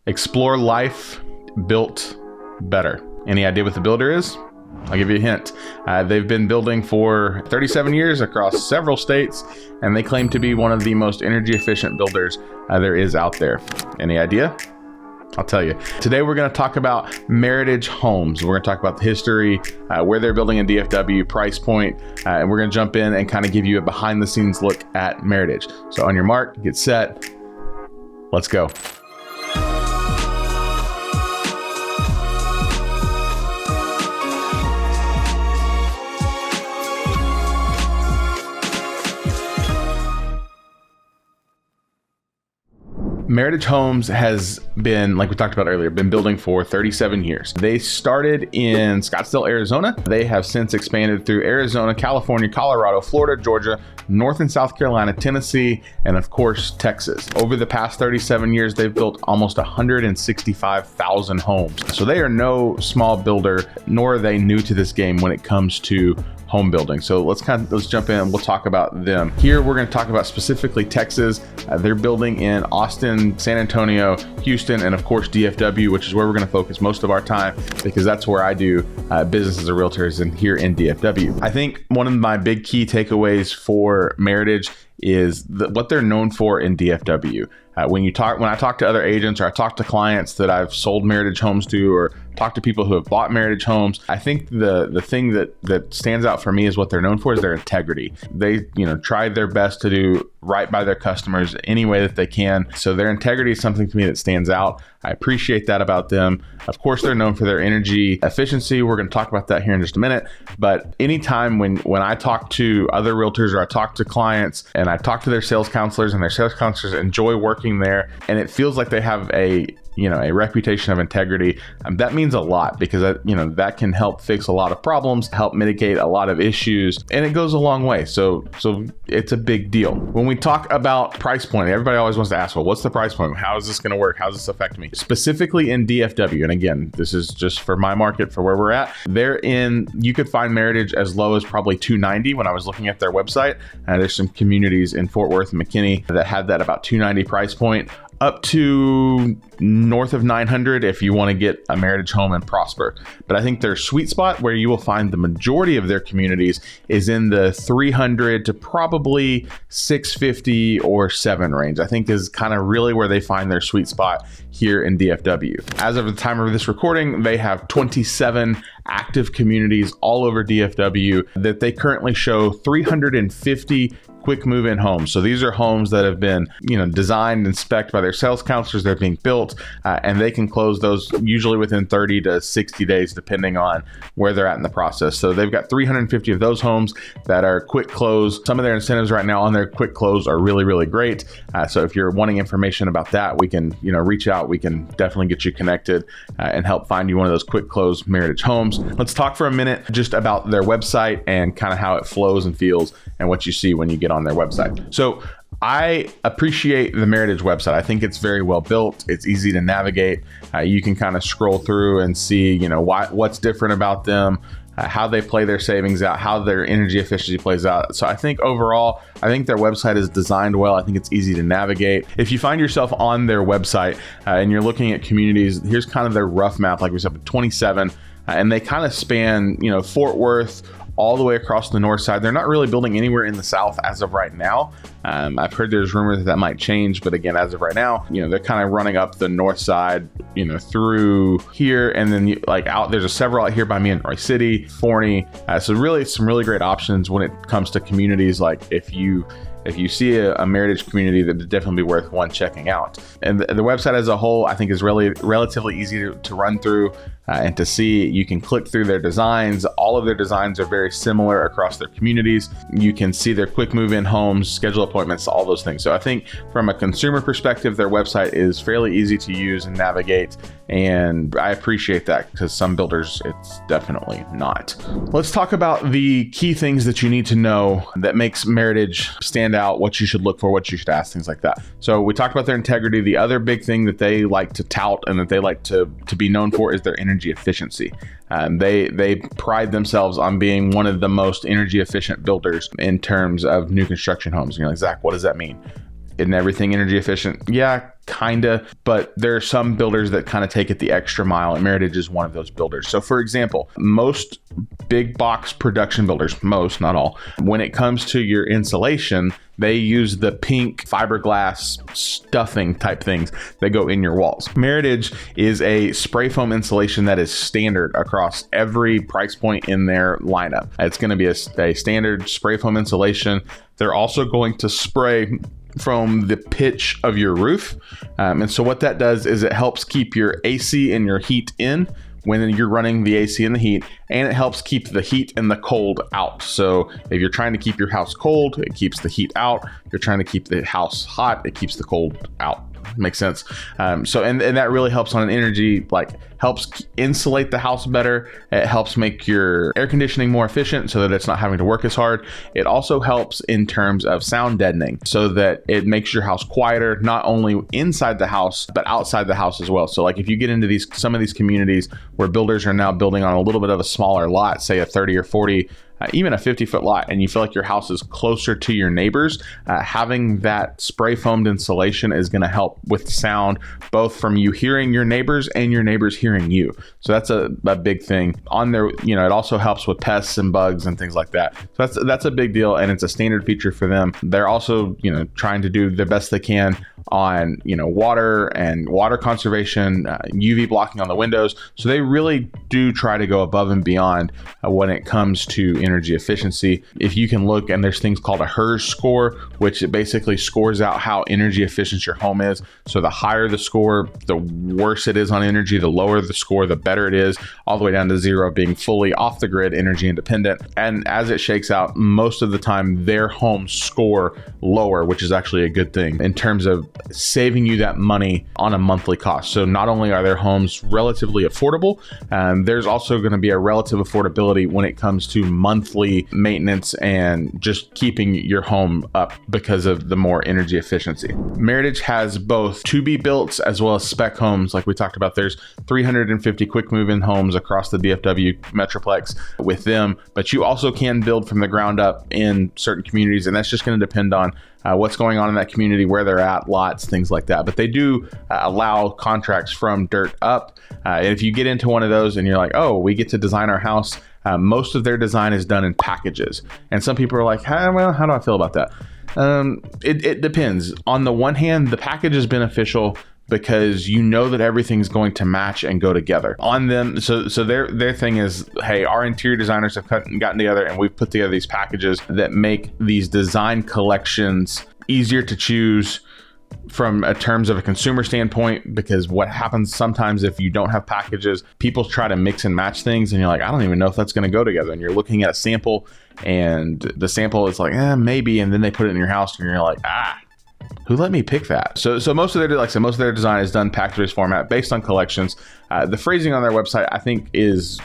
Explore life built better. Any idea what the builder is? I'll give you a hint. They've been building for 37 years across several states, and they claim to be one of the most energy efficient builders there is out there. Any idea? I'll tell you. Today we're going to talk about Meritage Homes. We're going to talk about the history, where they're building in DFW, price point, and we're going to jump in and kind of give you a behind the scenes look at Meritage. So on your mark, get set, let's go. Meritage Homes has been, like we talked about earlier, been building for 37 years. They started in Scottsdale, Arizona. They have since expanded through Arizona, California, Colorado, Florida, Georgia, North and South Carolina, Tennessee, and of course, Texas. Over the past 37 years, they've built almost 165,000 homes. So they are no small builder, nor are they new to this game when it comes to home building. So let's jump in and we'll talk about them. Here we're going to talk about specifically Texas. They're building in Austin, San Antonio, Houston, and of course DFW, which is where we're going to focus most of our time because that's where I do business as a realtor, is in here in DFW. I think one of my big key takeaways for Meritage is what they're known for in DFW. When I talk to other agents or I talk to clients that I've sold Meritage Homes to or talk to people who have bought Meritage Homes, I think the thing that stands out for me is what they're known for is their integrity. They try their best to do right by their customers any way that they can. So their integrity is something to me that stands out. I appreciate that about them. Of course, they're known for their energy efficiency. We're going to talk about that here in just a minute. But anytime when I talk to other realtors or I talk to clients and I talk to their sales counselors and their sales counselors enjoy working there, and it feels like they have a reputation of integrity, that means a lot because that can help fix a lot of problems, help mitigate a lot of issues, and it goes a long way. So it's a big deal. When we talk about price point, everybody always wants to ask, well, what's the price point? How is this going to work? How does this affect me? Specifically in DFW, and again, this is just for my market, for where we're at. You could find Meritage as low as probably $290 when I was looking at their website. There's some communities in Fort Worth and McKinney that had that about $290 price point, up to north of $900 if you want to get a Meritage home and prosper. But I think their sweet spot, where you will find the majority of their communities, is in the $300 to probably $650 or $700 range. I think is kind of really where they find their sweet spot here in DFW. As of the time of this recording, they have 27 active communities all over DFW that they currently show 350 quick move-in homes. So these are homes that have been, designed and spec'd by their sales counselors. They're being built, and they can close those usually within 30 to 60 days, depending on where they're at in the process. So they've got 350 of those homes that are quick close. Some of their incentives right now on their quick close are really, really great. So if you're wanting information about that, we can, reach out. We can definitely get you connected and help find you one of those quick close Meritage homes. Let's talk for a minute just about their website and kind of how it flows and feels and what you see when you get on their website. So I appreciate the Meritage website. I think it's very well built. It's easy to navigate. You can kind of scroll through and see, what's different about them, how they play their savings out, how their energy efficiency plays out. So I think overall, their website is designed well. I think it's easy to navigate. If you find yourself on their website and you're looking at communities, here's kind of their rough map, like we said, 27, and they kind of span, Fort Worth, all the way across the north side. They're not really building anywhere in the south as of right now. I've heard there's rumors that might change, but again, as of right now, they're kind of running up the north side, through here, and then there's several out here by me in Roy City, Forney. So really, some really great options when it comes to communities. Like if you see a Meritage community, that would definitely be worth one checking out. And the website as a whole, I think, is really relatively easy to run through and to see. You can click through their designs. All of their designs are very similar across their communities. You can see their quick move-in homes, schedule appointments, all those things. So I think from a consumer perspective, their website is fairly easy to use and navigate. And I appreciate that because some builders, it's definitely not. Let's talk about the key things that you need to know that makes Meritage stand out, what you should look for, what you should ask, things like that. So we talked about their integrity. The other big thing that they like to tout and that they like to be known for is their energy efficiency. They pride themselves on being one of the most energy efficient builders in terms of new construction homes. And you're like, Zach, what does that mean? Isn't everything energy efficient? Yeah, kinda, but there are some builders that kind of take it the extra mile, and Meritage is one of those builders. So for example, most big box production builders, most, not all, when it comes to your insulation, they use the pink fiberglass stuffing type things that go in your walls. Meritage is a spray foam insulation that is standard across every price point in their lineup. It's going to be a standard spray foam insulation. They're also going to spray from the pitch of your roof. And so what that does is it helps keep your AC and your heat in when you're running the AC and the heat, and it helps keep the heat and the cold out. So if you're trying to keep your house cold, it keeps the heat out. If you're trying to keep the house hot, it keeps the cold out. Makes sense. So that really helps on an energy, like helps insulate the house better. It helps make your air conditioning more efficient so that it's not having to work as hard. It also helps in terms of sound deadening so that it makes your house quieter, not only inside the house, but outside the house as well. So like if you get into some of these communities where builders are now building on a little bit of a smaller lot, say a 30 or 40, even a 50-foot lot, and you feel like your house is closer to your neighbors, having that spray foamed insulation is going to help with sound, both from you hearing your neighbors and your neighbors hearing you. So that's a big thing on there. It also helps with pests and bugs and things like that. So that's a big deal, and it's a standard feature for them. They're also trying to do the best they can on water and water conservation, UV blocking on the windows. So they really do try to go above and beyond when it comes to energy efficiency. If you can look, and there's things called a HERS score, which it basically scores out how energy efficient your home is. So the higher the score, the worse it is on energy. The lower the score, the better it is, all the way down to 0 being fully off the grid, energy independent. And as it shakes out, most of the time their homes score lower, which is actually a good thing in terms of saving you that money on a monthly cost. So not only are their homes relatively affordable, there's also going to be a relative affordability when it comes to monthly maintenance and just keeping your home up because of the more energy efficiency. Meritage has both to be built as well as spec homes. Like we talked about, there's 350 quick move-in homes across the DFW metroplex with them, but you also can build from the ground up in certain communities, and that's just going to depend on what's going on in that community, where they're at, lots, things like that. But they do allow contracts from dirt up. And if you get into one of those and you're like, oh, we get to design our house, most of their design is done in packages. And some people are like, how do I feel about that? It depends. On the one hand, the package is beneficial because you know that everything's going to match and go together on them. So their thing is, hey, our interior designers have gotten together and we've put together these packages that make these design collections easier to choose from a terms of a consumer standpoint, because what happens sometimes if you don't have packages, people try to mix and match things and you're like, I don't even know if that's going to go together. And you're looking at a sample and the sample is like, maybe. And then they put it in your house and you're like, who let me pick that? So most of their design is done package-based format based on collections. The phrasing on their website, I think, is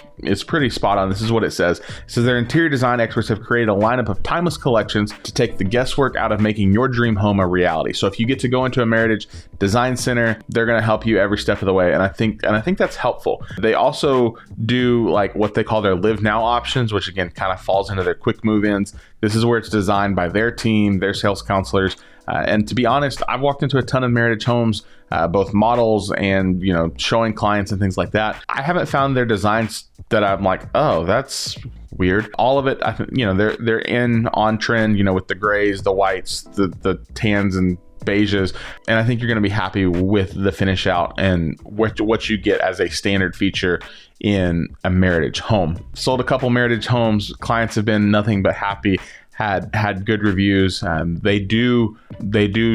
pretty spot on. This is what it says. It says their interior design experts have created a lineup of timeless collections to take the guesswork out of making your dream home a reality. So if you get to go into a Meritage Design Center, they're going to help you every step of the way. And I think that's helpful. They also do like what they call their live now options, which again kind of falls into their quick move-ins. This is where it's designed by their team, their sales counselors. And to be honest, I've walked into a ton of Meritage homes, both models and, showing clients and things like that. I haven't found their designs that I'm like, oh, that's weird. All of it, I think, they're on trend, with the grays, the whites, the tans and beiges. And I think you're going to be happy with the finish out and what you get as a standard feature in a Meritage home. Sold a couple Meritage homes. Clients have been nothing but happy. Had good reviews. They do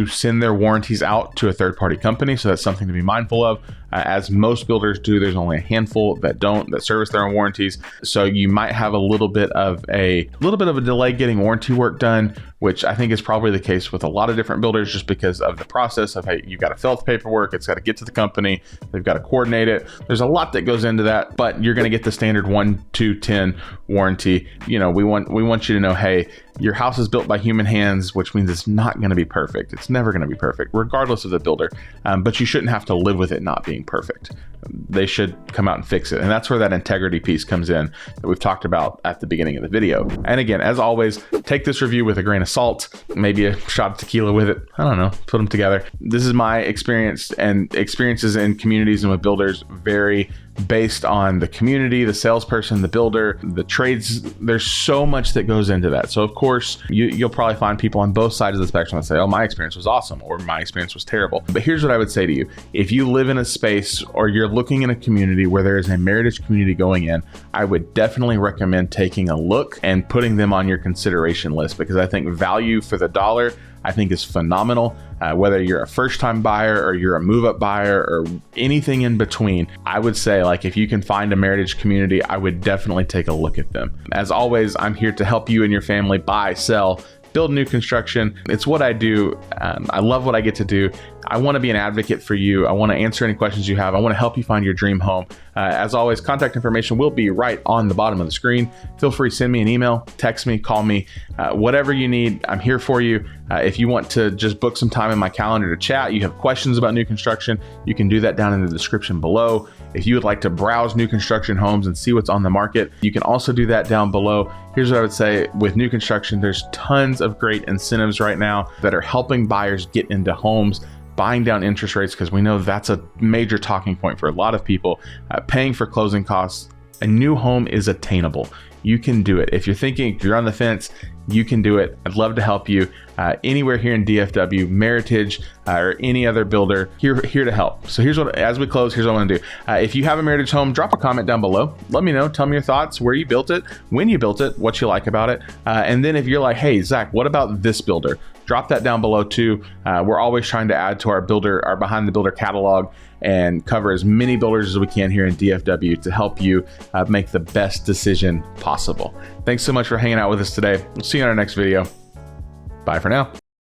send their warranties out to a third-party company, so that's something to be mindful of. As most builders do, there's only a handful that service their own warranties. So you might have a little bit of a delay getting warranty work done, which I think is probably the case with a lot of different builders, just because of the process of, hey, you've got to fill out the paperwork, it's got to get to the company, they've got to coordinate it. There's a lot that goes into that, but you're going to get the standard 1, 2, 10 warranty. We want you to know, hey, your house is built by human hands, which means it's not going to be perfect. It's never going to be perfect, regardless of the builder. But you shouldn't have to live with it not being perfect. they should come out and fix it. And that's where that integrity piece comes in that we've talked about at the beginning of the video. And again, as always, take this review with a grain of salt, maybe a shot of tequila with it. I don't know, put them together. This is my experience, and experiences in communities and with builders vary based on the community, the salesperson, the builder, the trades. There's so much that goes into that. So of course, you'll probably find people on both sides of the spectrum that say, oh, my experience was awesome, or my experience was terrible. But here's what I would say to you. If you live in a space or you're looking in a community where there is a Meritage community going in, I would definitely recommend taking a look and putting them on your consideration list, because I think value for the dollar, I think, is phenomenal. Whether you're a first-time buyer or you're a move-up buyer or anything in between, I would say, like, if you can find a Meritage community, I would definitely take a look at them. As always, I'm here to help you and your family buy, sell, build new construction. It's what I do. I love what I get to do. I want to be an advocate for you. I want to answer any questions you have. I want to help you find your dream home. As always, contact information will be right on the bottom of the screen. Feel free to send me an email, text me, call me, whatever you need. I'm here for you. If you want to just book some time in my calendar to chat, you have questions about new construction, you can do that down in the description below. If you would like to browse new construction homes and see what's on the market, you can also do that down below. Here's what I would say with new construction. There's tons of great incentives right now that are helping buyers get into homes, buying down interest rates, because we know that's a major talking point for a lot of people. Paying for closing costs. A new home is attainable. You can do it. If you're on the fence, you can do it. I'd love to help you. Anywhere here in DFW, Meritage, or any other builder, here to help. So as we close, here's what I want to do. If you have a Meritage home, drop a comment down below. Let me know. Tell me your thoughts, where you built it, when you built it, what you like about it. And then if you're like, hey, Zach, what about this builder? Drop that down below too. We're always trying to add to our behind the builder catalog and cover as many builders as we can here in DFW to help you make the best decision possible. Thanks so much for hanging out with us today. We'll see you on our next video. Bye for now.